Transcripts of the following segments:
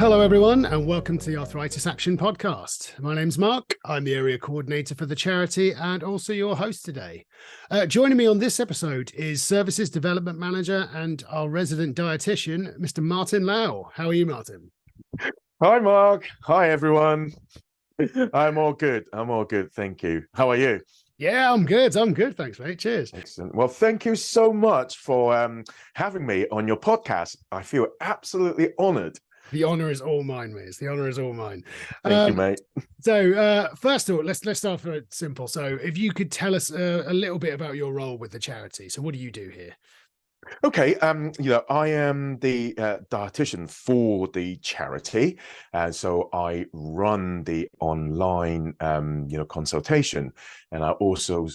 Hello, everyone, and welcome to the Arthritis Action podcast. My name's Mark. I'm the area coordinator for the charity and also your host today. Joining me on this episode is Services Development Manager and our resident dietitian, Mr. Martin Lau. How are you, Martin? Hi, Mark. Hi, everyone. I'm all good. Thank you. How are you? Yeah, I'm good. Thanks, mate. Cheers. Excellent. Well, thank you so much for having me on your podcast. I feel absolutely honored. The honor is all mine, mate. The honor is all mine. Thank you, mate. So, first of all, let's start for it simple. So, if you could tell us a little bit about your role with the charity. So, what do you do here? Okay, I am the dietitian for the charity, and so I run the online, consultation, and I also,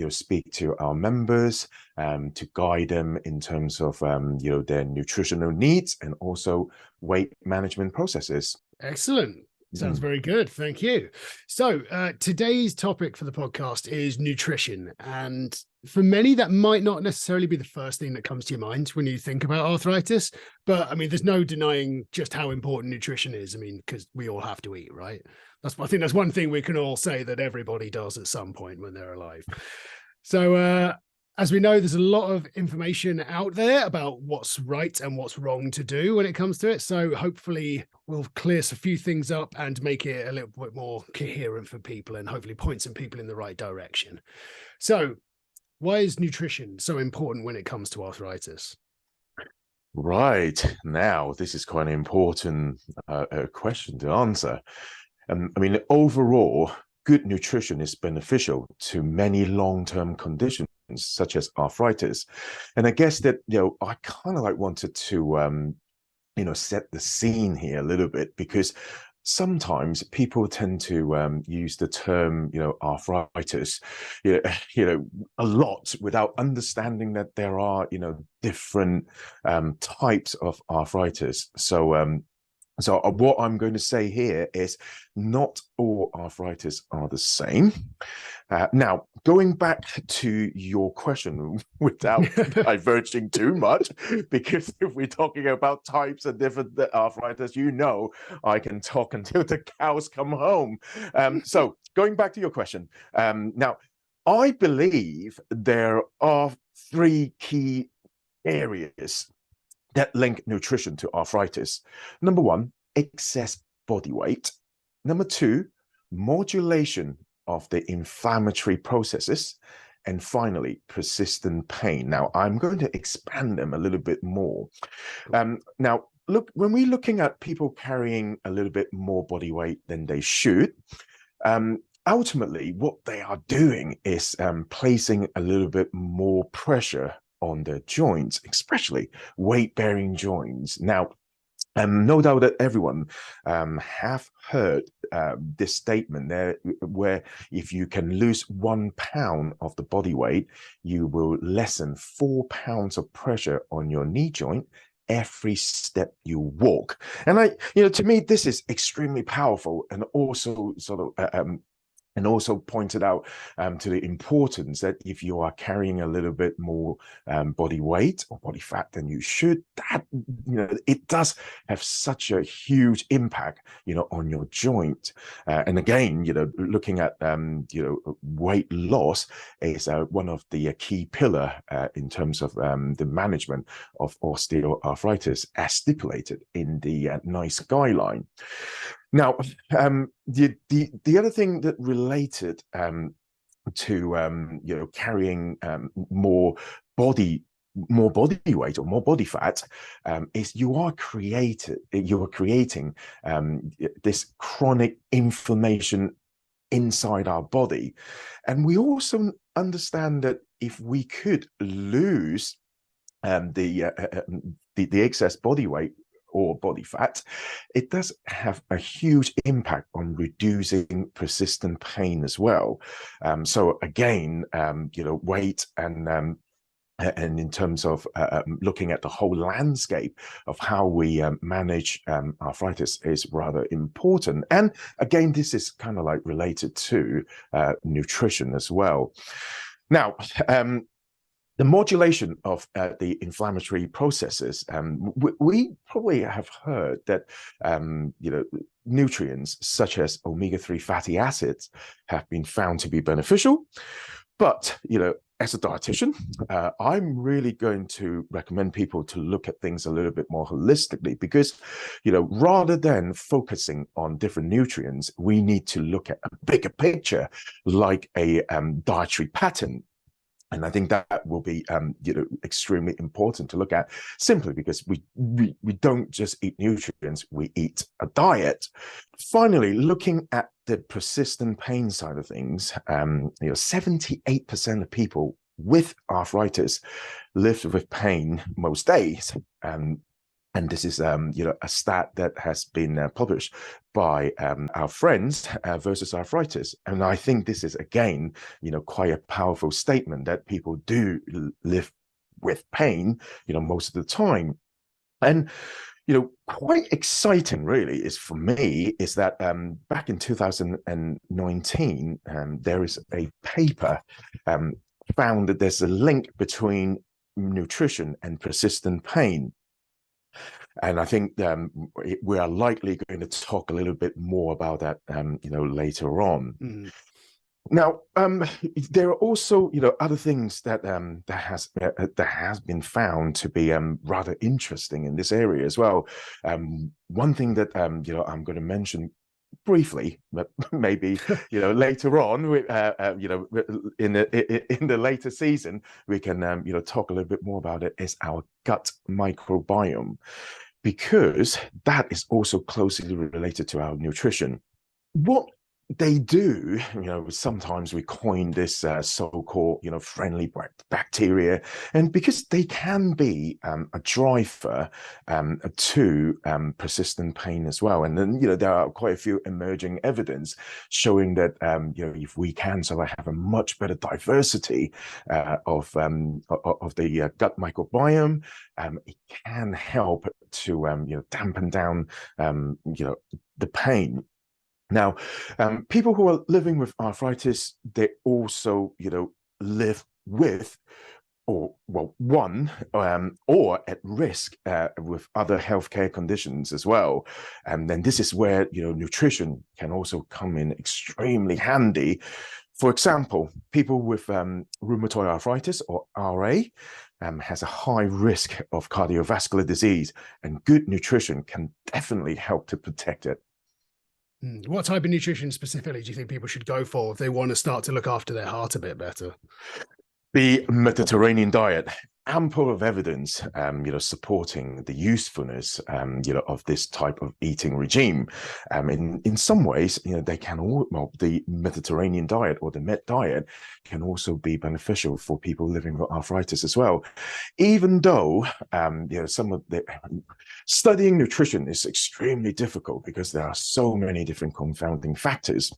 speak to our members to guide them in terms of, their nutritional needs and also weight management processes. Excellent. Sounds very good. Thank you. So today's topic for the podcast is nutrition. And for many, that might not necessarily be the first thing that comes to your mind when you think about arthritis. But I mean, there's no denying just how important nutrition is. I mean, because we all have to eat, right? I think that's one thing we can all say that everybody does at some point when they're alive. So as we know, there's a lot of information out there about what's right and what's wrong to do when it comes to it. So hopefully we'll clear a few things up and make it a little bit more coherent for people and hopefully point some people in the right direction. So why is nutrition so important when it comes to arthritis? Right. Now, this is quite an important question to answer. Overall, good nutrition is beneficial to many long-term conditions, such as arthritis. And I guess that, I kind of wanted to, set the scene here a little bit, because sometimes people tend to use the term, arthritis, a lot without understanding that there are, different types of arthritis. So what I'm going to say here is not all arthritis are the same. Now, going back to your question without diverging too much, because if we're talking about types of different arthritis, I can talk until the cows come home. So going back to your question, now, I believe there are three key areas that link nutrition to arthritis. Number one, excess body weight. Number two, modulation of the inflammatory processes. And finally, persistent pain. Now, I'm going to expand them a little bit more. Now, look, when we're looking at people carrying a little bit more body weight than they should, ultimately, what they are doing is placing a little bit more pressure on their joints, especially weight-bearing joints. Now, no doubt that everyone have heard this statement there, where if you can lose 1 pound of the body weight, you will lessen 4 pounds of pressure on your knee joint every step you walk. And to me, this is extremely powerful, and also also pointed out to the importance that if you are carrying a little bit more body weight or body fat than you should, that, it does have such a huge impact, on your joint. And again, looking at, weight loss is one of the key pillar in terms of the management of osteoarthritis as stipulated in the NICE guideline. Now, the other thing that related to carrying more body weight or more body fat is you are creating this chronic inflammation inside our body. And we also understand that if we could lose the excess body weight or body fat, it does have a huge impact on reducing persistent pain as well. So again, weight and in terms of looking at the whole landscape of how we manage arthritis is rather important. And again, this is kind of like related to nutrition as well. Now, the modulation of the inflammatory processes. We probably have heard that nutrients such as omega-3 fatty acids have been found to be beneficial. But as a dietitian, I'm really going to recommend people to look at things a little bit more holistically, because rather than focusing on different nutrients, we need to look at a bigger picture, like a dietary pattern. And I think that will be, extremely important to look at, simply because we don't just eat nutrients, we eat a diet. Finally, looking at the persistent pain side of things, 78% of people with arthritis live with pain most days. And this is, a stat that has been published by our friends versus Arthritis. And I think this is, again, quite a powerful statement that people do live with pain, most of the time. And, quite exciting, really, is for me, is that back in 2019, there is a paper found that there's a link between nutrition and persistent pain. And I think we are likely going to talk a little bit more about that, later on. Mm-hmm. Now, there are also, other things that that has been found to be rather interesting in this area as well. One thing that I'm going to mention briefly, but maybe later on, in the later season, we can talk a little bit more about it, is our gut microbiome, because that is also closely related to our nutrition. What they do, sometimes we coin this so-called, friendly bacteria, and because they can be a driver to persistent pain as well. And then, there are quite a few emerging evidence showing that, if we can sort of have a much better diversity of the gut microbiome, it can help to, dampen down, the pain. Now, people who are living with arthritis, they also, live with, or at risk with other healthcare conditions as well. And then this is where, nutrition can also come in extremely handy. For example, people with rheumatoid arthritis, or RA, has a high risk of cardiovascular disease, and good nutrition can definitely help to protect it. What type of nutrition specifically do you think people should go for if they want to start to look after their heart a bit better? The Mediterranean diet. Ample of evidence, supporting the usefulness, of this type of eating regime. In some ways, they can the Mediterranean diet, or the Met diet, can also be beneficial for people living with arthritis as well. Even though, some of the studying nutrition is extremely difficult because there are so many different confounding factors.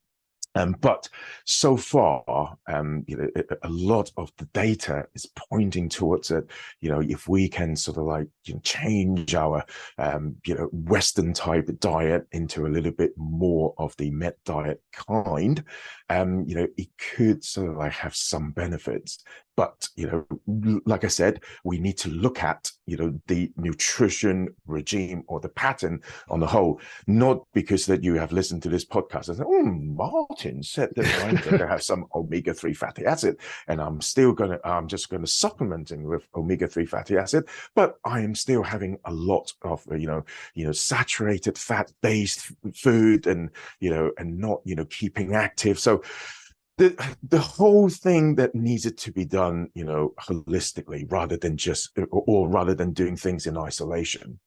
But so far, a lot of the data is pointing towards it. If we can sort of like change our, Western type diet into a little bit more of the Met diet kind, it could sort of like have some benefits. But, like I said, we need to look at, the nutrition regime or the pattern on the whole, not because that you have listened to this podcast and said, Martin said that I'm going to have some omega-3 fatty acid, and I'm just going to supplementing with omega-3 fatty acid, but I am still having a lot of, saturated fat-based food, and, and not, keeping active. So the whole thing that needs it to be done, holistically, rather than rather than doing things in isolation.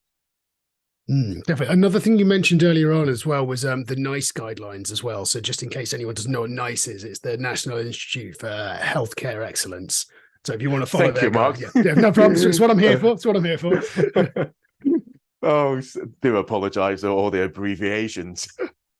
Definitely. Another thing you mentioned earlier on as well was the NICE guidelines as well. So just in case anyone doesn't know what NICE is, it's the National Institute for Healthcare Excellence. So if you want to follow Thank you, Mark. Yeah, no problem. It's what I'm here for. It's what I'm here for. Oh, do apologize for all the abbreviations.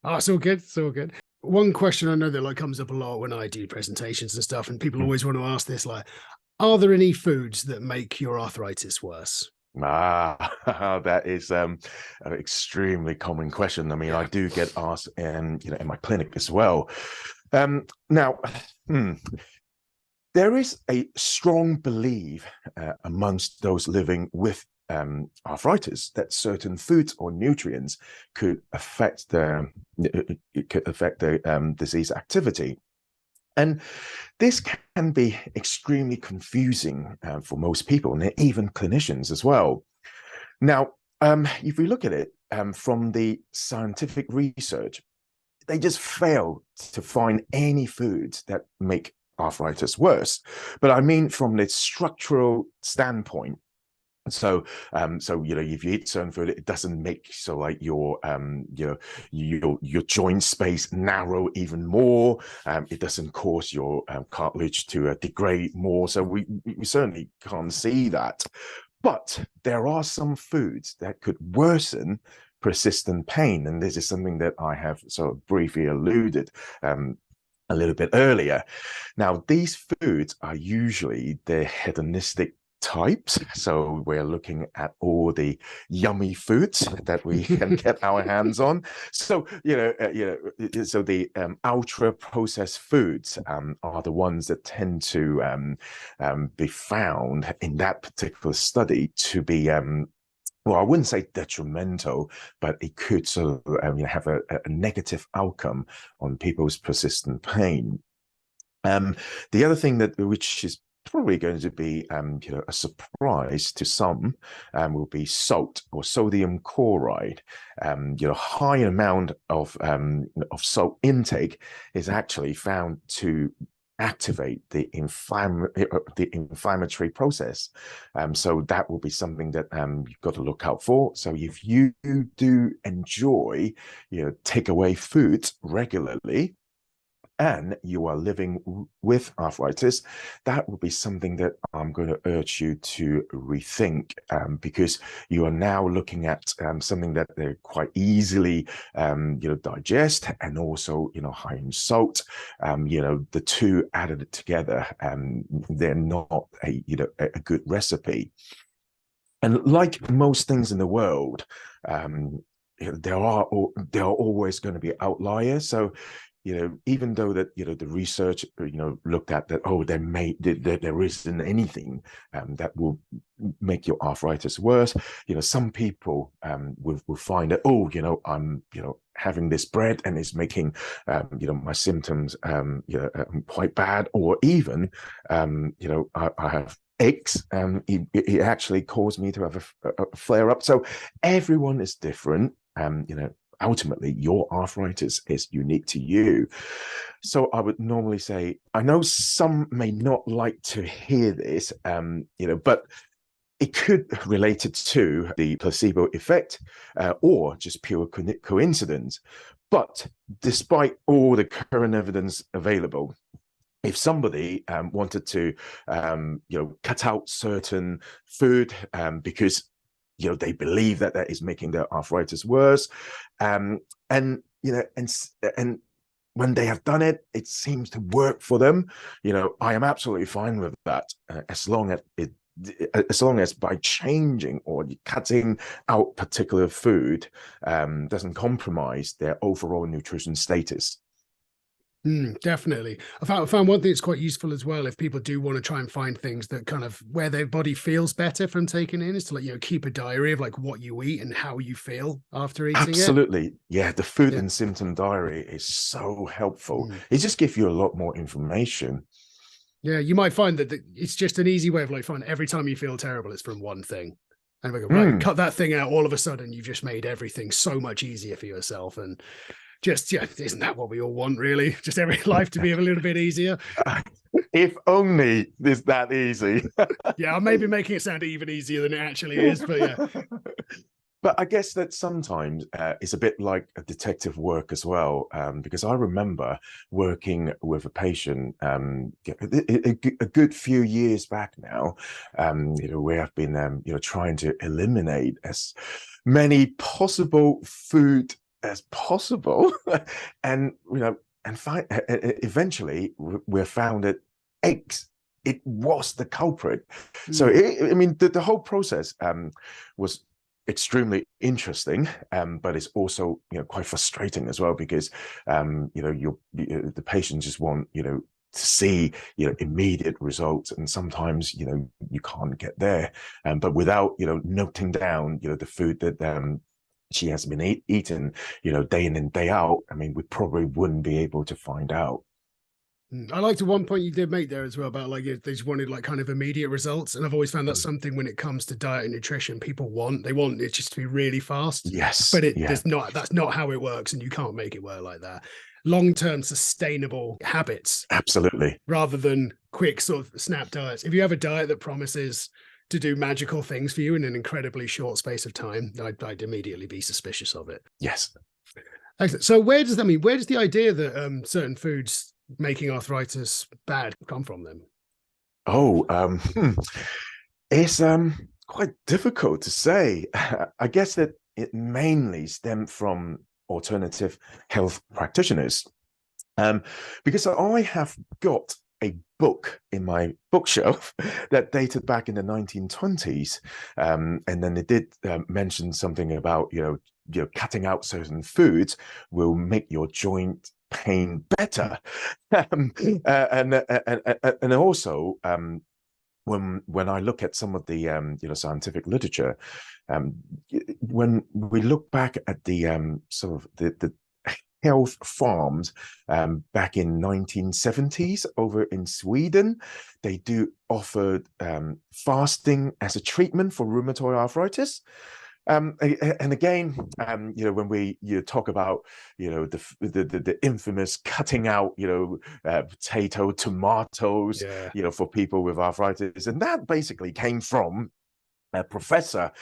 Oh, it's all good. It's all good. One question I know that comes up a lot when I do presentations and stuff, and people always want to ask this, are there any foods that make your arthritis worse? That is an extremely common question. I mean, I do get asked in my clinic as well. Now, There is a strong belief amongst those living with arthritis that certain foods or nutrients could affect the disease activity. And this can be extremely confusing for most people, and even clinicians as well. Now, if we look at it from the scientific research, they just fail to find any foods that make arthritis worse. But I mean, from the structural standpoint, so if you eat certain food, it doesn't make your your joint space narrow even more. It doesn't cause your cartilage to degrade more. So we certainly can't see that. But there are some foods that could worsen persistent pain, and this is something that I have sort of briefly alluded a little bit earlier. Now, these foods are usually the hedonistic types. So we're looking at all the yummy foods that we can get our hands on. So so the ultra processed foods are the ones that tend to be found in that particular study to be well, I wouldn't say detrimental, but it could sort of have a negative outcome on people's persistent pain. The other thing which is probably going to be a surprise to some will be salt or sodium chloride. High amount of salt intake is actually found to activate the inflammatory process. So that will be something that you've got to look out for. So if you do enjoy takeaway foods regularly, and you are living with arthritis, that will be something that I'm going to urge you to rethink, because you are now looking at something that they quite easily digest, and also high in salt. The two added together, they're not a good recipe. And like most things in the world, there are always going to be outliers. So even though that the research looked at that, there isn't anything that will make your arthritis worse. Some people will find that I'm having this bread and it's making my symptoms quite bad, or even I have aches, it actually caused me to have a flare up. So everyone is different. Ultimately, your arthritis is unique to you. So I would normally say, I know some may not like to hear this, but it could relate it to the placebo effect or just pure coincidence. But despite all the current evidence available, if somebody wanted to, cut out certain food because they believe that is making their arthritis worse, and when they have done it, it seems to work for them. I am absolutely fine with that, as long as by changing or cutting out particular food doesn't compromise their overall nutrition status. Definitely. I found one thing that's quite useful as well, if people do want to try and find things that kind of where their body feels better from taking in, is to keep a diary of what you eat and how you feel after eating. Absolutely. Yeah, the food and symptom diary is so helpful. It just gives you a lot more information. Yeah, you might find that it's just an easy way of finding every time you feel terrible, it's from one thing. And we go, right, cut that thing out, all of a sudden you've just made everything so much easier for yourself. And just, isn't that what we all want, really? Just every life to be a little bit easier. If only it's that easy. Yeah, I may be making it sound even easier than it actually is, but yeah. But I guess that sometimes it's a bit like a detective work as well, because I remember working with a patient a good few years back now, where I've been, trying to eliminate as many possible food as possible, and eventually we found that eggs, it was the culprit. So the whole process was extremely interesting, but it's also quite frustrating as well, because the patients just want see, immediate results, and sometimes, you can't get there. But without, noting down, the food that she has been eating, day in and day out, I mean, we probably wouldn't be able to find out. I liked the one point you did make there as well about like they just wanted like kind of immediate results, and I've always found that's something when it comes to diet and nutrition, people want it just to be really fast. Yes, But yeah, that's not how it works, and you can't make it work like that. Long-term sustainable habits absolutely. rather than quick sort of snap diets. If you have a diet that promises to do magical things for you in an incredibly short space of time, I'd immediately be suspicious of it. Yes. Excellent. So where does the idea that certain foods making arthritis bad come from then? Oh, it's quite difficult to say. I guess that it mainly stemmed from alternative health practitioners. Because I have got a book in my bookshelf that dated back in the 1920s, and then it did mention something about cutting out certain foods will make your joint pain better, and also when I look at some of the scientific literature, when we look back at the sort of the health farms back in 1970s over in Sweden, they do offer fasting as a treatment for rheumatoid arthritis. And again, when we talk about the infamous cutting out potato, tomatoes, for people with arthritis, and that basically came from a professor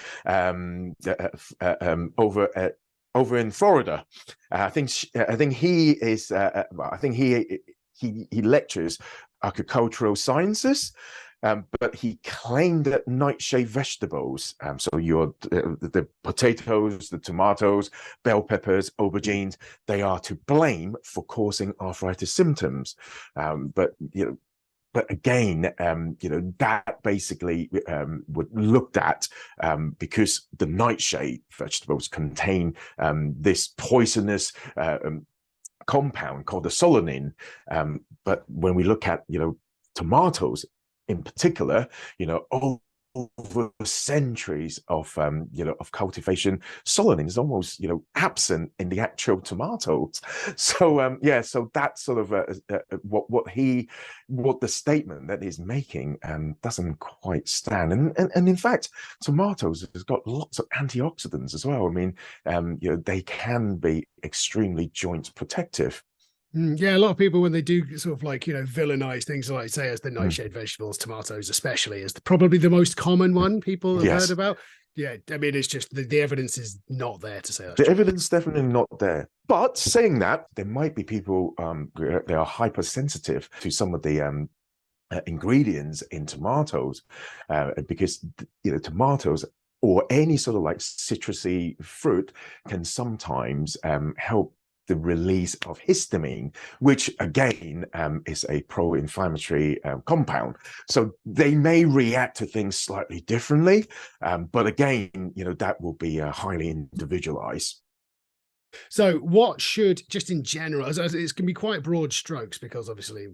over in Florida. I think he is. I think he lectures agricultural sciences. But he claimed that nightshade vegetables, so the potatoes, the tomatoes, bell peppers, aubergines, they are to blame for causing arthritis symptoms. But again, that basically would looked at because the nightshade vegetables contain this poisonous compound called the solanine. But when we look at tomatoes in particular, over centuries of cultivation, solanine is almost absent in the actual tomatoes. So so that's sort of what the statement that he's making doesn't quite stand. And in fact, tomatoes has got lots of antioxidants as well. I mean, they can be extremely joint protective. Yeah, a lot of people, when they do sort of like, villainize things like say as the nightshade vegetables, tomatoes especially is probably the most common one people have heard about. Yeah, I mean, it's just the evidence is not there to say that. The evidence definitely not there. But saying that, there might be people they are hypersensitive to some of the ingredients in tomatoes because tomatoes or any sort of like citrusy fruit can sometimes help the release of histamine, which again is a pro-inflammatory compound. So they may react to things slightly differently, but again, that will be highly individualized. So what should, just in general, it's going to be quite broad strokes because obviously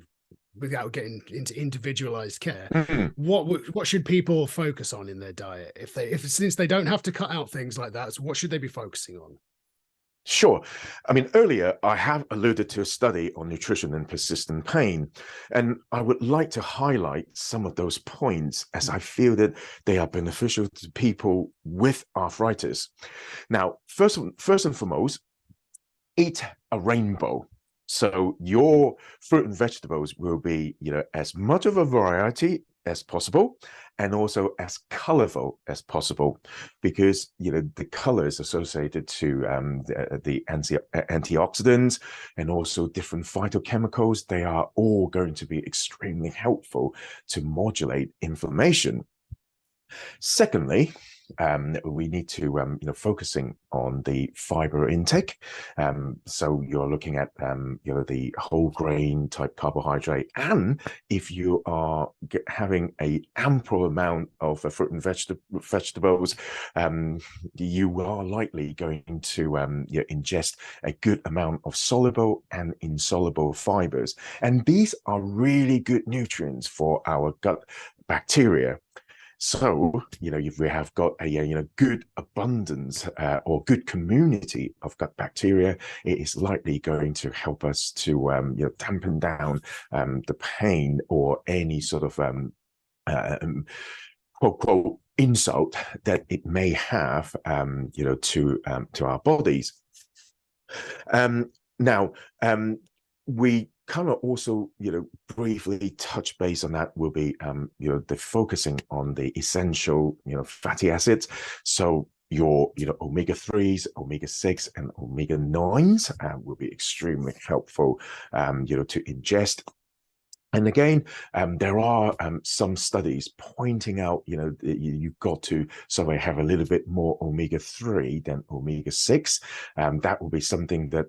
without getting into individualized care, what should people focus on in their diet since they don't have to cut out things like that? So what should they be focusing on? Sure. I mean, earlier I have alluded to a study on nutrition and persistent pain, and I would like to highlight some of those points as I feel that they are beneficial to people with arthritis. Now, first and foremost, eat a rainbow. So your fruit and vegetables will be, as much of a variety as possible and also as colorful as possible, because the colors associated to the antioxidants and also different phytochemicals, they are all going to be extremely helpful to modulate inflammation. Secondly, we need to focusing on the fiber intake. So you're looking at the whole grain type carbohydrate, and if you are having a ample amount of fruit and vegetables, you are likely going to ingest a good amount of soluble and insoluble fibers, and these are really good nutrients for our gut bacteria. So, if we have got a good abundance or good community of gut bacteria, it is likely going to help us to dampen down the pain or any sort of quote quote insult that it may have to our bodies. Now, we kind of also, briefly touch base on that will be, the focusing on the essential, fatty acids. So your, omega-3s, omega-6, and omega-9s will be extremely helpful, to ingest. And again, there are some studies pointing out, you've got to sort of have a little bit more omega-3 than omega-6. That will be something that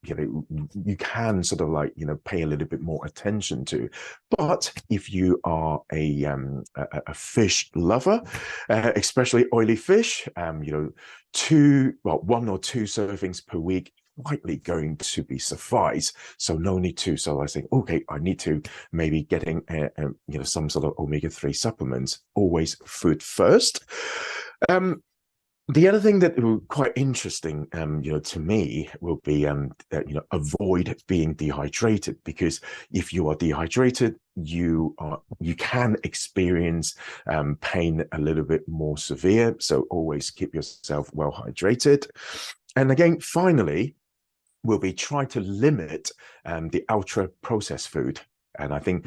you can sort of pay a little bit more attention to. But if you are a fish lover, especially oily fish, 1 or 2 servings per week likely going to be suffice. So no need to I think, okay, I need to maybe getting some sort of omega-3 supplements. Always food first. The other thing that will be quite interesting, to me, will be, avoid being dehydrated, because if you are dehydrated, you can experience pain a little bit more severe. So always keep yourself well hydrated. And again, finally, we'll be trying to limit the ultra processed food. And I think,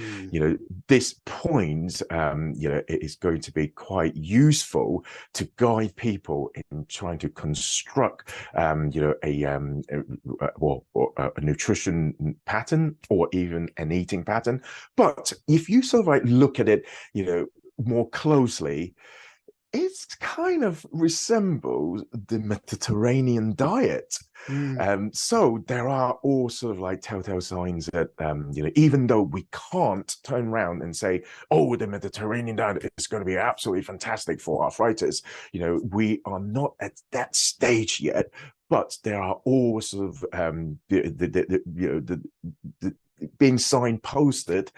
this point, it is going to be quite useful to guide people in trying to construct, a nutrition pattern or even an eating pattern. But if you sort of look at it, more closely, it kind of resembles the Mediterranean diet. So there are all sort of telltale signs that, even though we can't turn around and say, oh, the Mediterranean diet is going to be absolutely fantastic for arthritis, we are not at that stage yet, but there are all sort of being signposted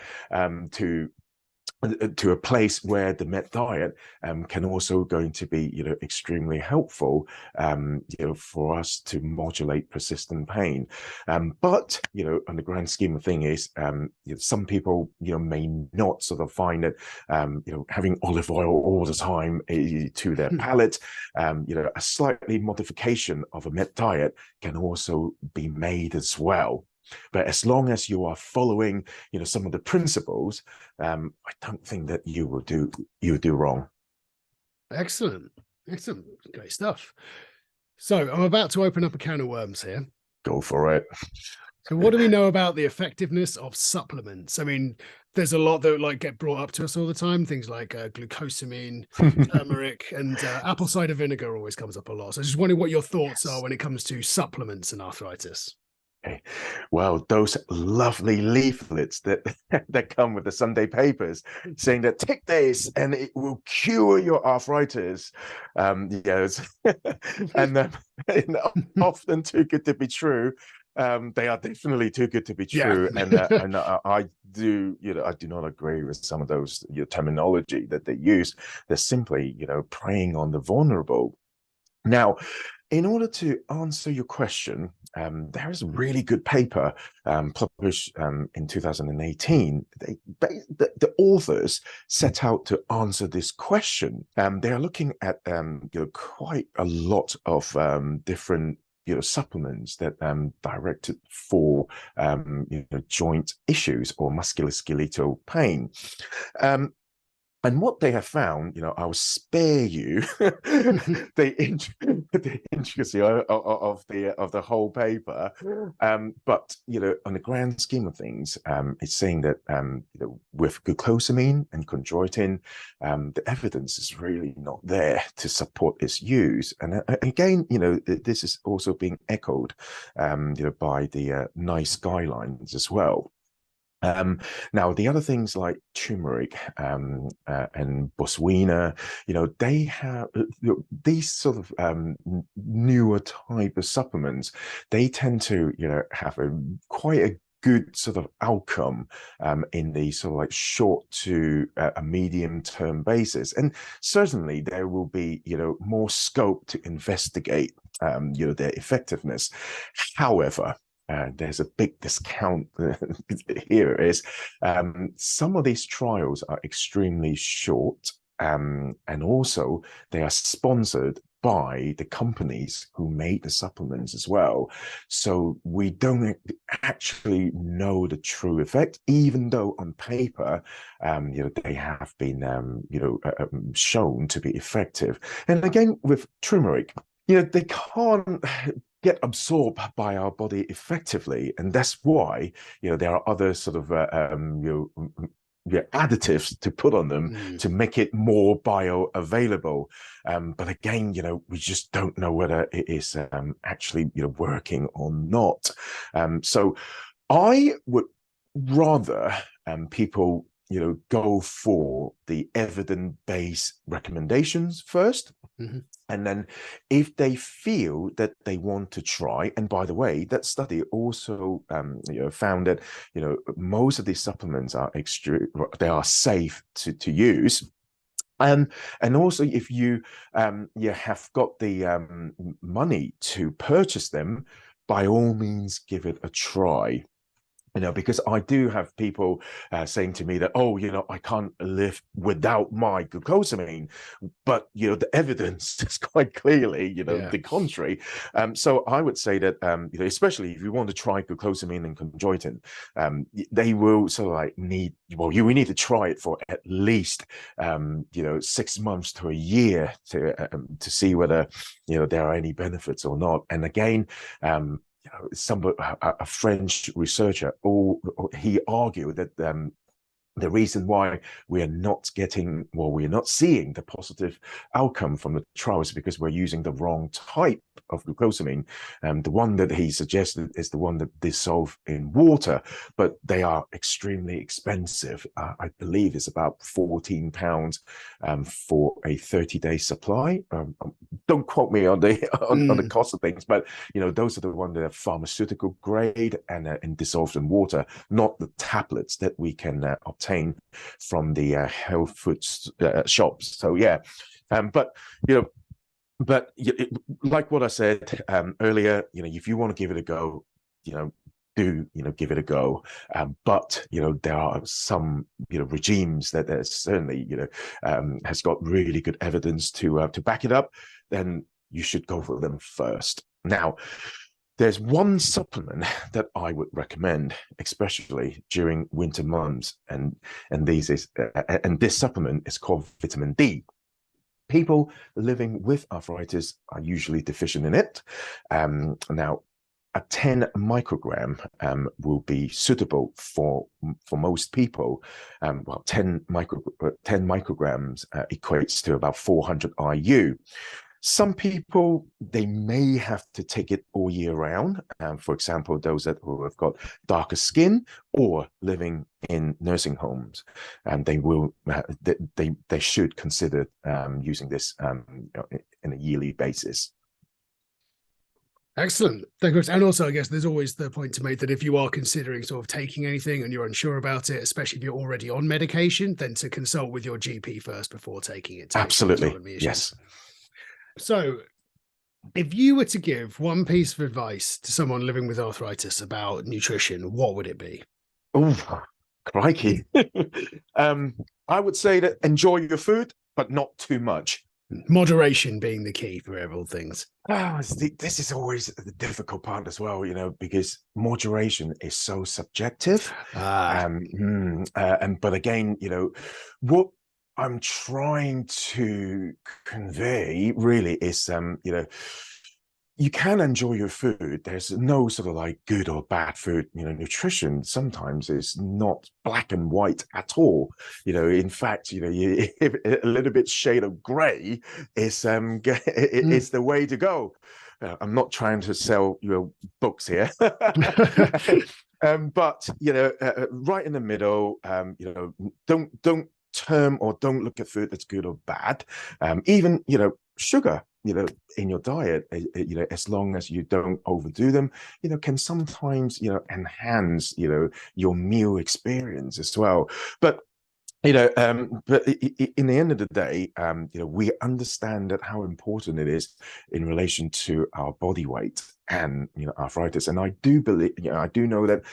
to a place where the Met diet can also going to be, extremely helpful, for us to modulate persistent pain. But, on the grand scheme of things is, some people, may not sort of find it, having olive oil all the time to their palate. A slightly modification of a Met diet can also be made as well. But as long as you are following, some of the principles, I don't think that you will do wrong. Excellent. Great stuff. So I'm about to open up a can of worms here. Go for it. So what do we know about the effectiveness of supplements? I mean, there's a lot that get brought up to us all the time. Things like glucosamine, turmeric, and apple cider vinegar always comes up a lot. So I just wondering what your thoughts are when it comes to supplements and arthritis. Okay. Well, those lovely leaflets that come with the Sunday papers saying that take this and it will cure your arthritis. Yes, and often too good to be true. They are definitely too good to be true, Yeah. and I do not agree with some of those terminology that they use. They're simply preying on the vulnerable. Now, in order to answer your question, there is a really good paper published in 2018. The authors set out to answer this question. They are looking at quite a lot of different supplements that directed for joint issues or musculoskeletal pain. And what they have found, I will spare you. the intricacy of the whole paper. But on the grand scheme of things, it's saying that with glucosamine and chondroitin, the evidence is really not there to support its use. And again, this is also being echoed, by the NICE guidelines as well. Now, the other things like turmeric and boswina, they have these sort of newer type of supplements. They tend to, have quite a good sort of outcome in the sort of like short to a medium term basis. And certainly there will be, more scope to investigate, their effectiveness. However, there's a big discount here is some of these trials are extremely short, and also they are sponsored by the companies who made the supplements as well. So we don't actually know the true effect, even though on paper, they have been, shown to be effective. And again, with turmeric, they can't get absorbed by our body effectively, and that's why there are other sort of additives to put on them to make it more bioavailable. But again, we just don't know whether it is actually working or not. So I would rather people go for the evidence-based recommendations first. Mm-hmm. And then if they feel that they want to try, and by the way, that study also found that most of these supplements are they are safe to use. And also, if you have got the money to purchase them, by all means, give it a try. Because I do have people saying to me that, I can't live without my glucosamine, but, the evidence is quite clearly, the contrary. So I would say that, especially if you want to try glucosamine and chondroitin, they will sort of like we need to try it for at least, 6 months to a year to see whether, there are any benefits or not. And again, a French researcher, he argued that the reason why we're not seeing the positive outcome from the trials is because we're using the wrong type of glucosamine. The one that he suggested is the one that dissolve in water, but they are extremely expensive. I believe it's about £14 for a 30-day supply. Don't quote me on the cost of things, but those are the ones that are pharmaceutical grade and dissolved in water, not the tablets that we can obtain from the health food shops. So but like what I said earlier, if you want to give it a go, give it a go. But there are some regimes that certainly has got really good evidence to back it up. Then you should go for them first. Now, there's one supplement that I would recommend, especially during winter months, and this supplement is called vitamin D. People living with arthritis are usually deficient in it. Now, a 10 microgram will be suitable for most people. 10 micrograms equates to about 400 IU. Some people, they may have to take it all year round. For example, those who have got darker skin or living in nursing homes, and they should consider using this in a yearly basis. Excellent. Thank you. And also, I guess there's always the point to make that if you are considering sort of taking anything and you're unsure about it, especially if you're already on medication, then to consult with your GP first before taking it. Absolutely. Yes. So if you were to give one piece of advice to someone living with arthritis about nutrition, what would it be? Oh, crikey. I would say that enjoy your food, but not too much. Moderation being the key for all things. This is always the difficult part as well, because moderation is so subjective. But again, what I'm trying to convey really is, you can enjoy your food. There's no sort of like good or bad food. Nutrition sometimes is not black and white at all. In fact, a little bit shade of gray is is the way to go. I'm not trying to sell books here. But right in the middle, don't term or don't look at food that's good or bad. Even sugar, in your diet, as long as you don't overdo them, can sometimes enhance your meal experience as well. But but in the end of the day, we understand that how important it is in relation to our body weight and arthritis. And I do believe, I do know that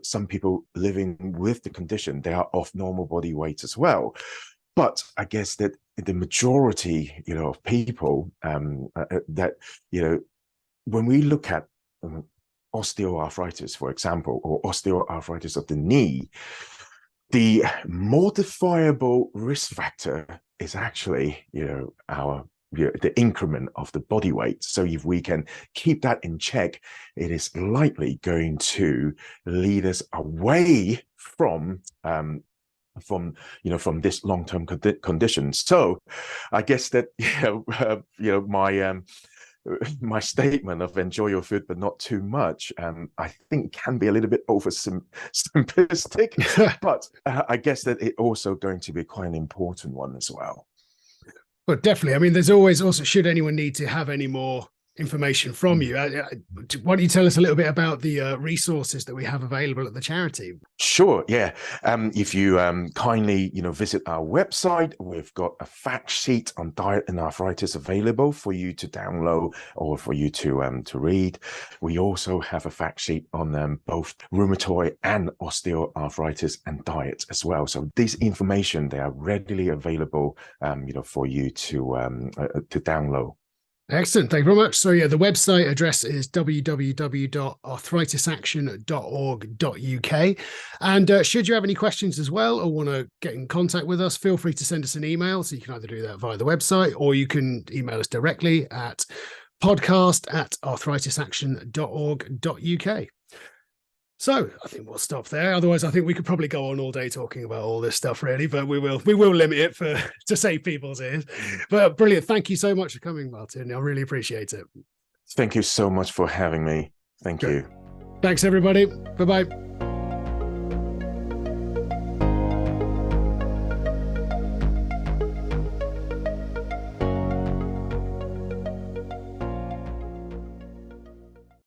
some people living with the condition, they are of normal body weight as well. But I guess that the majority, of people that when we look at osteoarthritis, for example, or osteoarthritis of the knee, the modifiable risk factor is actually, the increment of the body weight. So if we can keep that in check, it is likely going to lead us away from this long-term condition. So I guess that my statement of enjoy your food but not too much, I think can be a little bit over simplistic, but I guess that it also going to be quite an important one as well. Well, definitely. I mean, there's always also, should anyone need to have any more information from you, why don't you tell us a little bit about the resources that we have available at the charity? Sure, yeah. If you kindly visit our website, we've got a fact sheet on diet and arthritis available for you to download or for you to read. We also have a fact sheet on both rheumatoid and osteoarthritis and diet as well. So this information, they are readily available for you to download. Excellent. Thank you very much. So yeah, the website address is www.arthritisaction.org.uk. And should you have any questions as well, or want to get in contact with us, feel free to send us an email. So you can either do that via the website, or you can email us directly at podcast@arthritisaction.org.uk. So I think we'll stop there. Otherwise, I think we could probably go on all day talking about all this stuff, really. But we will limit it to save people's ears. But brilliant. Thank you so much for coming, Martin. I really appreciate it. Thank you so much for having me. Thank you. Thanks, everybody. Bye-bye.